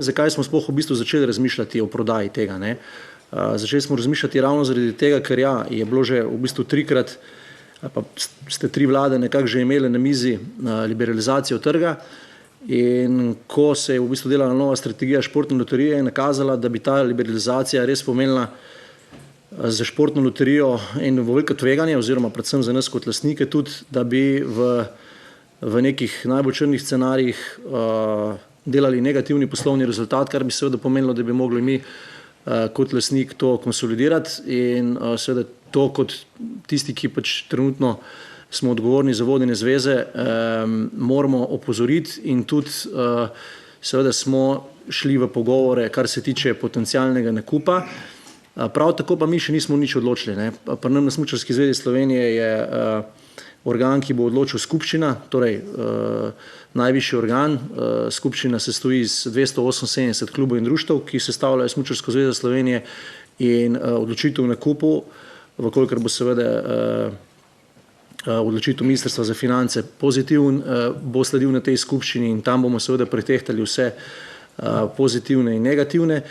Zakaj smo sploh v bistvu začeli razmišljati o prodaji tega? Ne? Začeli smo razmišljati ravno zaradi tega, ker je bilo že v bistvu trikrat, pa ste 3 vlade nekako že imele na mizi liberalizacijo trga, in ko se je v bistvu delala nova strategija športne loterije, je nakazala, da bi ta liberalizacija res pomenila za športno loterijo in veliko tveganje, oziroma predvsem za nas kot lastnike tudi, da bi v nekih najbolj črnih scenarijih delali negativni poslovni rezultat, kar bi seveda pomenilo, da bi mogli mi kot lastnik to konsolidirati in seveda to kot tisti, ki pač trenutno smo odgovorni za vodenje zveze, moramo opozoriti in tudi seveda smo šli v pogovore, kar se tiče potencialnega nakupa. Prav tako pa mi še nismo nič odločili. Ne? Pri nam na Smučarski zvezi Slovenije je organ, ki bo odločil skupščina, torej najvišji organ. Skupščina se stoji iz 278 klubov in društev, ki sestavljajo Smučarsko zvezo Slovenije, in odločitev v nakupu, vkolikor bo seveda odločitev Ministrstva za finance pozitiven, bo sledil na tej skupščini in tam bomo seveda pretehtali vse pozitivne in negativne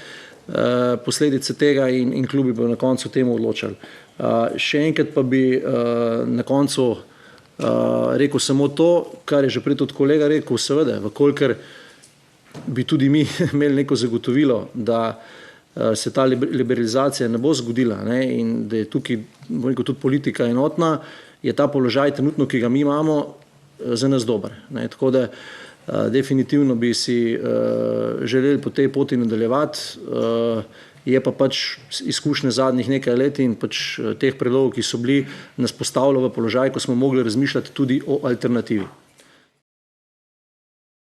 posledice tega in klubi bodo na koncu temu odločali. Še enkrat pa bi na koncu rekel samo to, kar je že prej tudi kolega rekel, seveda, vkolikor bi tudi mi imeli neko zagotovilo, da se ta liberalizacija ne bo zgodila, ne, in da je tukaj tudi politika enotna, je ta položaj trenutno, ki ga mi imamo, za nas dober. Ne. Tako da definitivno bi si želeli po tej poti nadaljevati, je pa pač izkušnje zadnjih nekaj let in pač teh predlogov, ki so bili, nas postavilo v položaj, ko smo mogli razmišljati tudi o alternativi.